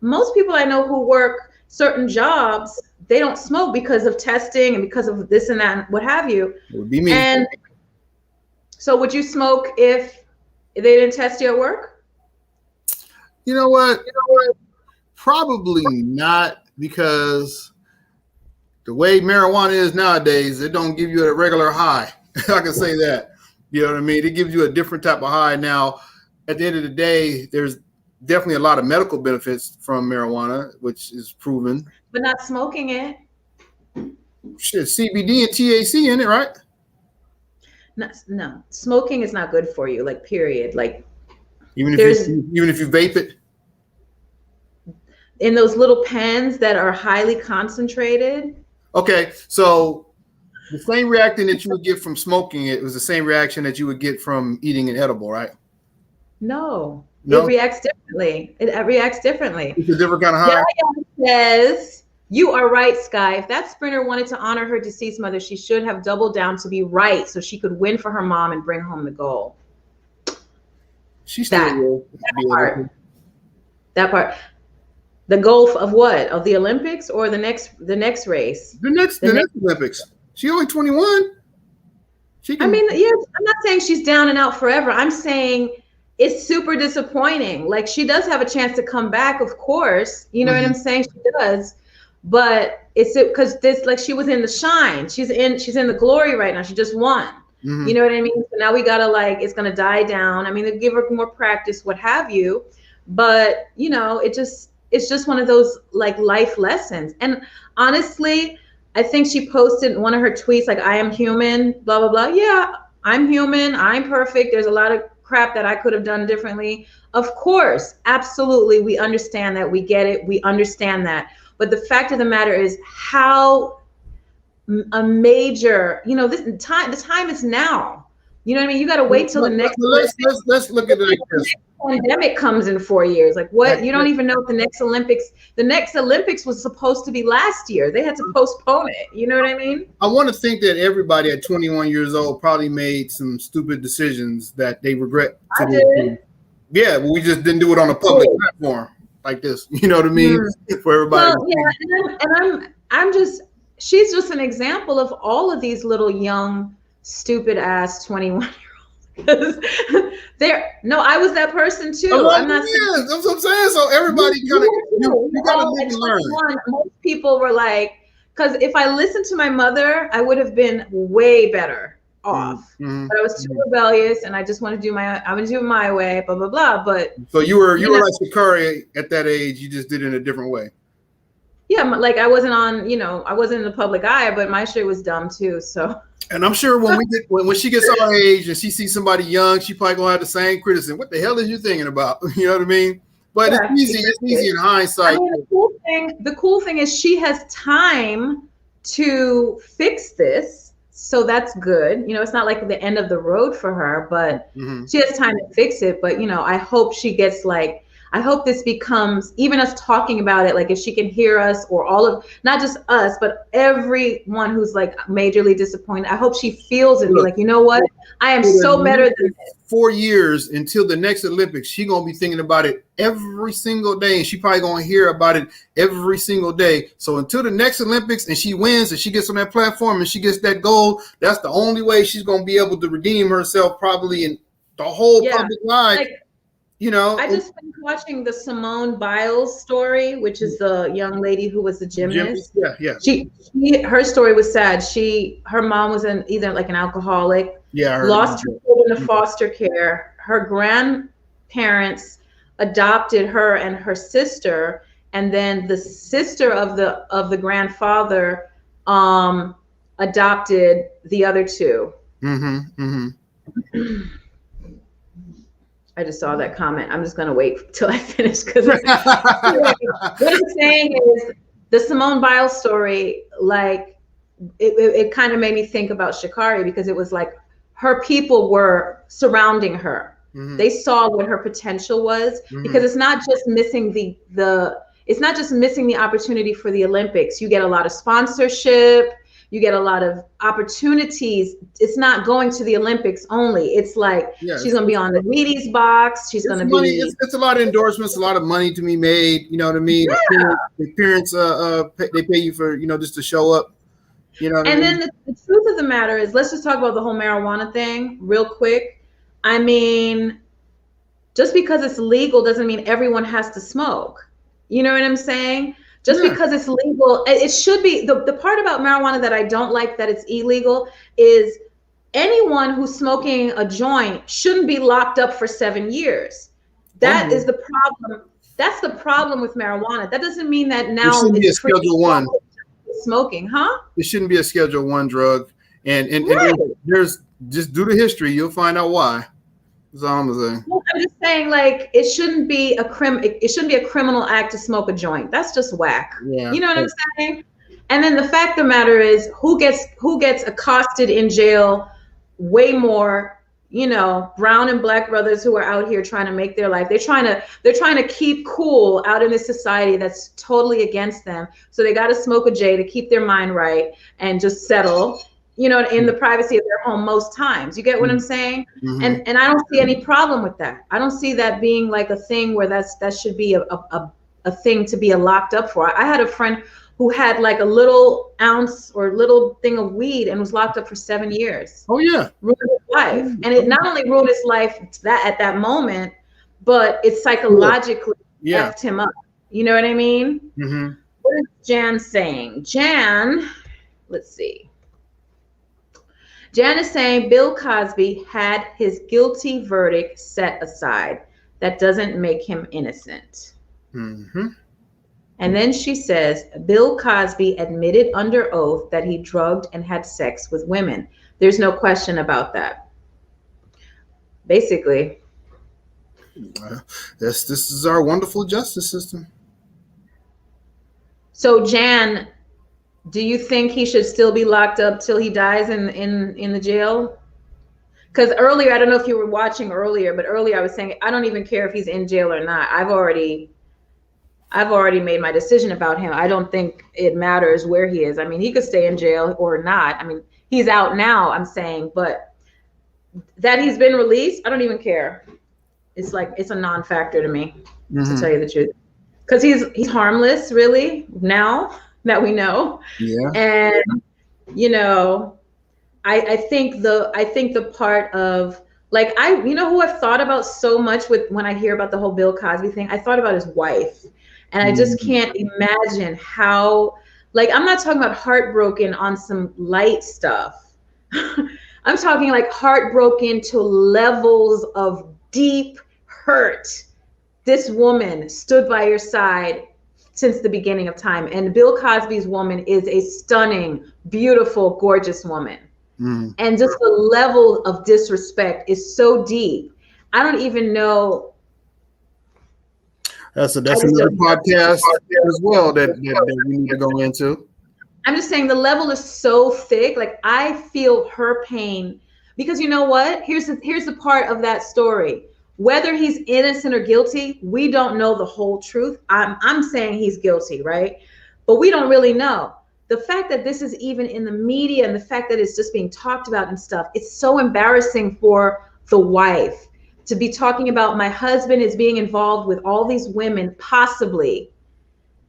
most people I know who work certain jobs, they don't smoke because of testing and because of this and that and what have you. It would be me. And so would you smoke if they didn't test you at work? You know what? Probably not, because the way marijuana is nowadays, it don't give you a regular high. I can say that. You know what I mean? It gives you a different type of high. Now, at the end of the day, there's definitely a lot of medical benefits from marijuana, which is proven. But not smoking it. Shit, CBD and THC in it, right? No, smoking is not good for you. Like, period. Like, even if you vape it. In those little pens that are highly concentrated. Okay, so the same reaction that you would get from smoking it was the same reaction that you would get from eating an edible, right? No. It reacts differently. It reacts differently. It's a different kind of high. Says, you are right, Sky. If that sprinter wanted to honor her deceased mother, she should have doubled down to be right so she could win for her mom and bring home the gold. That part. The goal of what? Of the Olympics or the next race? The next Olympics. She's only 21. I mean, yes, I'm not saying she's down and out forever. I'm saying it's super disappointing. Like, she does have a chance to come back, of course. You know what I'm saying? She does. But it's because this, like, she was in the shine. She's in the glory right now. She just won. You know what I mean? So now we gotta, like, it's gonna die down. I mean, they give her more practice, what have you. But, you know, it's just one of those, like, life lessons. And honestly, I think she posted one of her tweets, like, I am human, blah, blah, blah. Yeah, I'm human. I'm perfect. There's a lot of crap that I could have done differently. Of course, absolutely. We understand that. We get it. We understand that. But the fact of the matter is how a major, you know, the time is now. You know what I mean? You got to wait till the next. Let's look at it like this. Pandemic comes in 4 years. Like, what? You don't even know if the next Olympics was supposed to be last year. They had to postpone it. You know what I mean? I want to think that everybody at 21 years old probably made some stupid decisions that they regret. I did. Yeah, but we just didn't do it on a public platform like this. You know what I mean? For everybody. Well, yeah, and she's just an example of all of these little young, stupid ass 21-year-olds. I was that person too. That's what I'm saying. So everybody kind of you gotta live and learn. Most people were like, because if I listened to my mother, I would have been way better off. But I was too rebellious, and I just want to do it my way, blah blah blah. But so you were like Sha'Carri at that age. You just did it in a different way. Yeah, like I wasn't I wasn't in the public eye, but my shit was dumb too. So. And I'm sure when she gets our age and she sees somebody young, she probably gonna have the same criticism. What the hell is you thinking about? You know what I mean? But yeah, it's easy in hindsight. I mean, the cool thing is she has time to fix this, so that's good. You know, it's not like the end of the road for her, but she has time to fix it. But I hope she gets I hope this becomes, even us talking about it, like if she can hear us, or all of, not just us, but everyone who's like majorly disappointed, I hope she feels it. Like, you know what? I am so better than this. 4 years until the next Olympics, she going to be thinking about it every single day. And she probably going to hear about it every single day. So until the next Olympics and she wins and she gets on that platform and she gets that gold, that's the only way she's going to be able to redeem herself probably in the whole public life. I just finished watching the Simone Biles story, which is the young lady who was the gymnast. Yeah. Her story was sad. Her mom was either like an alcoholic. Yeah. Lost her children to foster care. Her parents adopted her and her sister, and then the sister of the grandfather adopted the other two. I just saw that comment. I'm just going to wait till I finish, because what I'm saying is the Simone Biles story, like it kind of made me think about Sha'Carri, because it was like her people were surrounding her. They saw what her potential was, because it's not just missing it's not just missing the opportunity for the Olympics. You get a lot of sponsorship. You get a lot of opportunities. It's not going to the Olympics only. It's like she's going to be on the Wheaties box. She's going to be. It's a lot of endorsements, a lot of money to be made. You know what I mean? Yeah. The parents, they pay you for, just to show up. You know what I mean? And then the truth of the matter is, let's just talk about the whole marijuana thing real quick. I mean, just because it's legal doesn't mean everyone has to smoke. You know what I'm saying? Just because it's legal, it should be. The part about marijuana that I don't like that it's illegal is anyone who's smoking a joint shouldn't be locked up for 7 years. That is the problem. That's the problem with marijuana. That doesn't mean that now it shouldn't be a Schedule 1 smoking, huh? It shouldn't be a Schedule 1 drug. And there's just due to history, you'll find out why. That's all I'm saying. Well, I'm just saying, like, it shouldn't be a criminal act to smoke a joint. That's just whack. Yeah. You know what I'm saying? And then the fact of the matter is, who gets accosted in jail way more, brown and black brothers who are out here trying to make their life. They're trying to keep cool out in this society that's totally against them. So they got to smoke a J to keep their mind right and just settle, in the privacy of their home most times. You get what I'm saying? And I don't see any problem with that. I don't see that being like a thing where that should be a thing to be locked up for. I had a friend who had like a little ounce or little thing of weed and was locked up for 7 years. Oh yeah. Ruined his life. And it not only ruined his life at that moment, but it psychologically effed him up. You know what I mean? What is Jan saying? Jan, let's see. Jan is saying Bill Cosby had his guilty verdict set aside. That doesn't make him innocent. And then she says, Bill Cosby admitted under oath that he drugged and had sex with women. There's no question about that. Basically. This is our wonderful justice system. So, Jan, do you think he should still be locked up till he dies in the jail? Because earlier, I don't know if you were watching earlier, but earlier I was saying, I don't even care if he's in jail or not. I've already made my decision about him. I don't think it matters where he is. I mean, he could stay in jail or not. I mean, he's out now, I'm saying, but that he's been released, I don't even care. It's like, it's a non-factor to me, to tell you the truth. Because he's harmless, really, now that we know. Yeah. And, I think the part of, like, who I've thought about so much when I hear about the whole Bill Cosby thing, I thought about his wife. And I just can't imagine how, like, I'm not talking about heartbroken on some light stuff. I'm talking like heartbroken to levels of deep hurt. This woman stood by your side since the beginning of time. And Bill Cosby's woman is a stunning, beautiful, gorgeous woman. And just the level of disrespect is so deep. I don't even know. That's another podcast as well that we need to go into. I'm just saying the level is so thick. Like, I feel her pain, because you know what? Here's the part of that story. Whether he's innocent or guilty, we don't know the whole truth. I'm saying he's guilty, right? But we don't really know. The fact that this is even in the media and the fact that it's just being talked about and stuff, it's so embarrassing for the wife to be talking about, my husband is being involved with all these women, possibly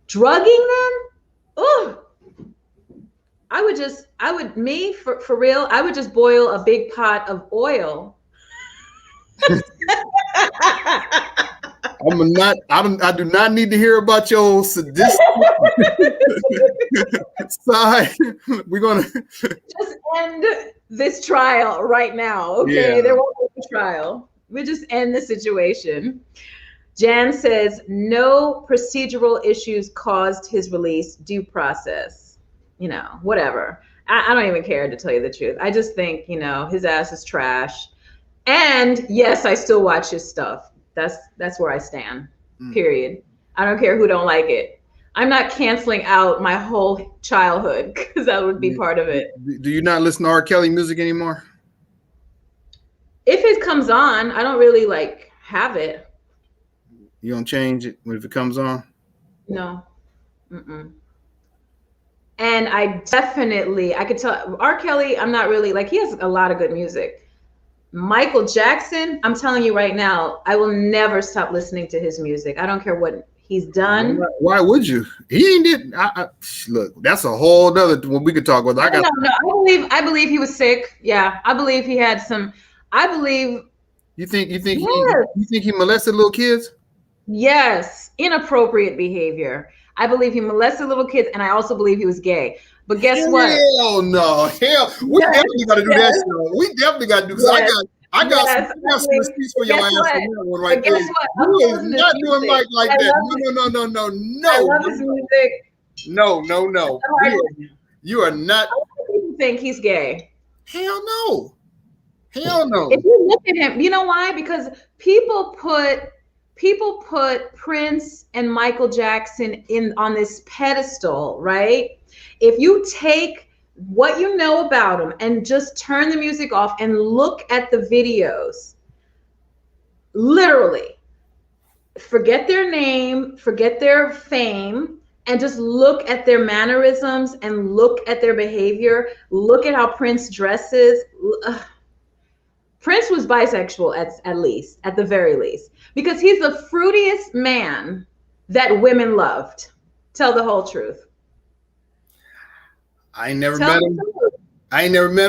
drugging them. Oh, for real, I would just boil a big pot of oil. I do not need to hear about your sadistic side. We're gonna just end this trial right now. Okay, there won't be a trial. We just end the situation. Jan says no procedural issues caused his release. Due process. Whatever. I don't even care, to tell you the truth. I just think, his ass is trash. And yes, I still watch his stuff. That's where I stand. Period. I don't care who don't like it. I'm not canceling out my whole childhood because that would be part of it. Do you not listen to R. Kelly music anymore? If it comes on, I don't really have it. You don't change it if it comes on? No. Mm-mm. And I could tell R. Kelly, I'm not really he has a lot of good music. Michael Jackson, I'm telling you right now, I will never stop listening to his music. I don't care what he's done. Why would you? He ain't did. Look, that's a whole other one we could talk about. No. I believe he was sick. Yeah, I believe he had some. I believe. You think he molested little kids? Yes, inappropriate behavior. I believe he molested little kids, and I also believe he was gay. But guess what? Hell no. We definitely got to do that show. We definitely got to do because I got some receipts for your ass on that one right there. You is not doing like that. No. I love his music. No. You are not. People think he's gay. Hell no. If you look at him, you know why? Because people put Prince and Michael Jackson on this pedestal, right? If you take what you know about them and just turn the music off and look at the videos, literally, forget their name, forget their fame, and just look at their mannerisms and look at their behavior. Look at how Prince dresses. Prince was bisexual at the very least, because he's the fruitiest man that women loved. Tell the whole truth. I ain't never met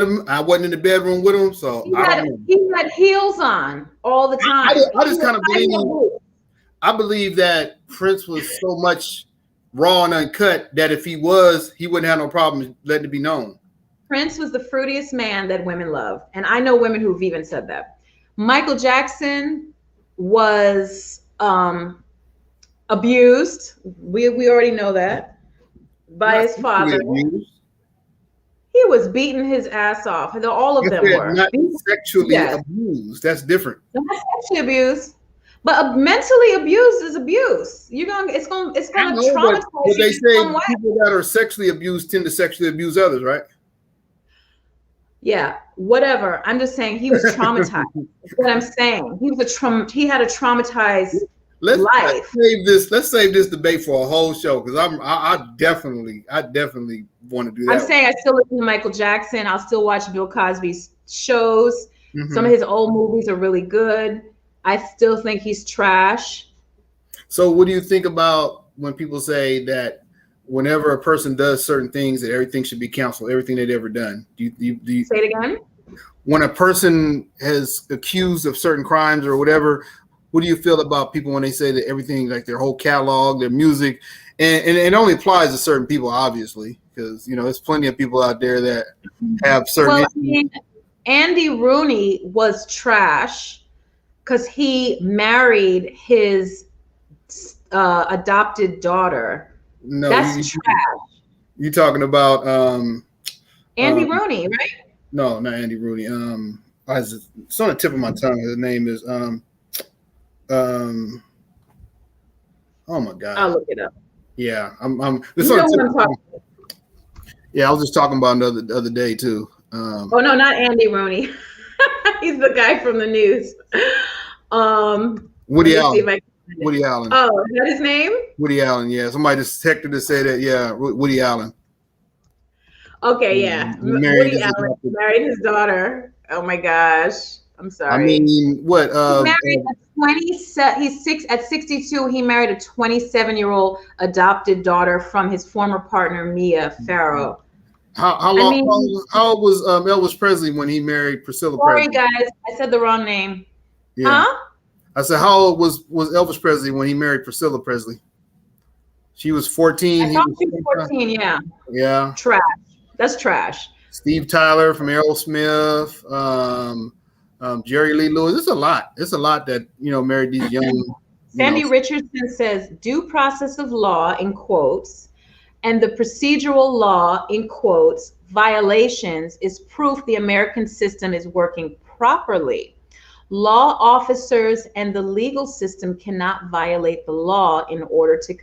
him. I wasn't in the bedroom with him, so he had heels on all the time. I just kind of believe that Prince was so much raw and uncut that if he wouldn't have no problem letting it be known. Prince was the fruitiest man that women love. And I know women who've even said that. Michael Jackson was abused. We already know that. By his father. He was beating his ass off. All of them were. Not sexually abused. That's different. Not sexually abused. But mentally abused is abuse. It's gonna traumatize you. But they say people that are sexually abused tend to sexually abuse others, right? Yeah, whatever. I'm just saying he was traumatized. That's what I'm saying. He had a traumatized life. Let's save this debate for a whole show because I definitely want to do that. I'm saying I still listen to Michael Jackson. I'll still watch Bill Cosby's shows. Mm-hmm. Some of his old movies are really good. I still think he's trash. So what do you think about when people say that whenever a person does certain things, that everything should be canceled, everything they've ever done? Do you say it again? When a person has accused of certain crimes or whatever, what do you feel about people when they say that everything, like their whole catalog, their music, and it only applies to certain people, obviously, because there's plenty of people out there that have certain. Well, Andy Rooney was trash because he married his adopted daughter. No, that's trash. You talking about Andy Rooney, right? No, not Andy Rooney. It's on the tip of my tongue. His name is oh my God. I'll look it up. Yeah, yeah, I was just talking about the other day too. Oh no, not Andy Rooney. He's the guy from the news. Woody Allen. Woody Allen. Oh, is that his name? Woody Allen, yeah. Somebody just texted to say that, yeah, Woody Allen. Okay, yeah. Woody Allen married his daughter. Oh my gosh. I'm sorry. I mean, what? He married at 62, he married a 27-year-old adopted daughter from his former partner, Mia Farrow. How old was Elvis Presley when he married Priscilla Presley? Sorry, guys. I said the wrong name. Yeah. Huh? I said, how old was Elvis Presley when he married Priscilla Presley? She was 14. I thought she was 14, yeah. Yeah. Trash. That's trash. Steve Tyler from Aerosmith. Jerry Lee Lewis. It's a lot. It's a lot that married these young. Sandy Richardson says due process of law in quotes and the procedural law in quotes violations is proof the American system is working properly. Law officers and the legal system cannot violate the law in order to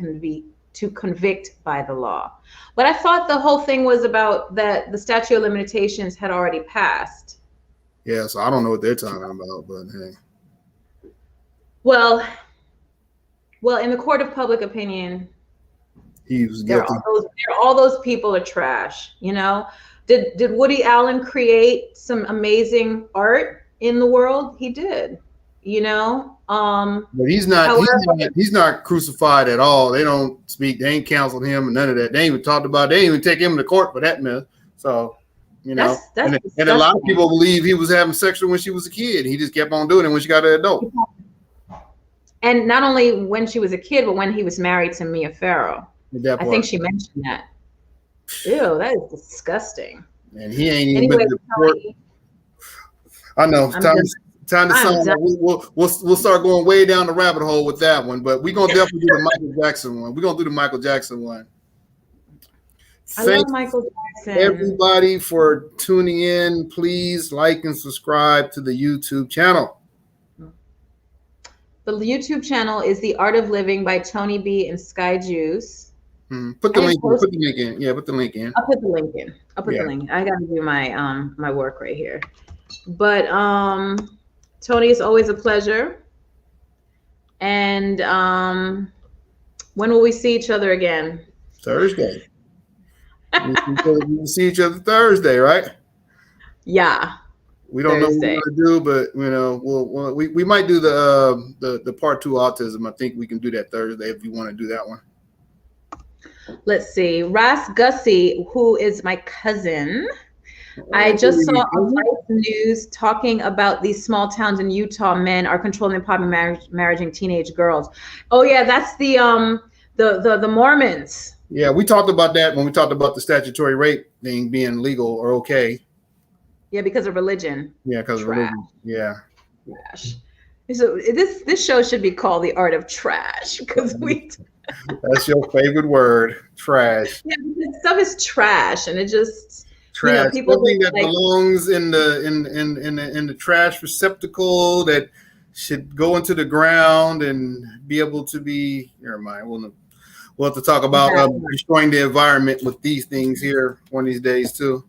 convict by the law. But I thought the whole thing was about that the statute of limitations had already passed. Yeah, so I don't know what they're talking about, but hey. Well, in the court of public opinion, he was guilty. All those people are trash. Did Woody Allen create some amazing art in the world? He did. But he's not crucified at all. They don't speak. They ain't counseled him and none of that. They ain't even talked about. They ain't even take him to court for that mess. So that's and a lot of people believe he was having sex when she was a kid. He just kept on doing it when she got an adult. And not only when she was a kid, but when he was married to Mia Farrow. I think she mentioned that. Ew, that is disgusting. And he ain't even been to court. I know. Time to sign. We'll start going way down the rabbit hole with that one, but we're gonna definitely do the Michael Jackson one. We're gonna do the Michael Jackson one. I love Michael Jackson. Everybody for tuning in. Please like and subscribe to the YouTube channel. The YouTube channel is The Art of Living by Tony B and Sky Juice. Put the link in. Yeah, put the link in. I'll put the link in. I gotta do my my work right here. But Tony, it's always a pleasure. And when will we see each other again? Thursday. We'll see each other Thursday, right? Yeah. We don't know what we're gonna do, but we might do the part 2 autism. I think we can do that Thursday if you want to do that one. Let's see. Ras Gussie, who is my cousin. I just saw on Life News talking about these small towns in Utah. Men are controlling public marrying teenage girls. Oh yeah, that's the Mormons. Yeah, we talked about that when we talked about the statutory rape thing being legal or okay. Yeah, because of religion. Yeah, because of religion. Yeah. Trash. So this show should be called The Art of Trash because That's your favorite word, trash. Yeah, stuff is trash, and it just trash. Something that belongs in the trash receptacle that should go into the ground and be able to be. Never mind. We'll have to talk about destroying the environment with these things here one of these days too.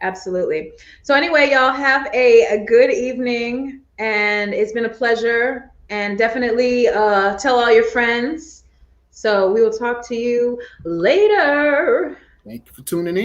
Absolutely. So anyway, y'all have a good evening, and it's been a pleasure. And definitely tell all your friends. So we will talk to you later. Thank you for tuning in.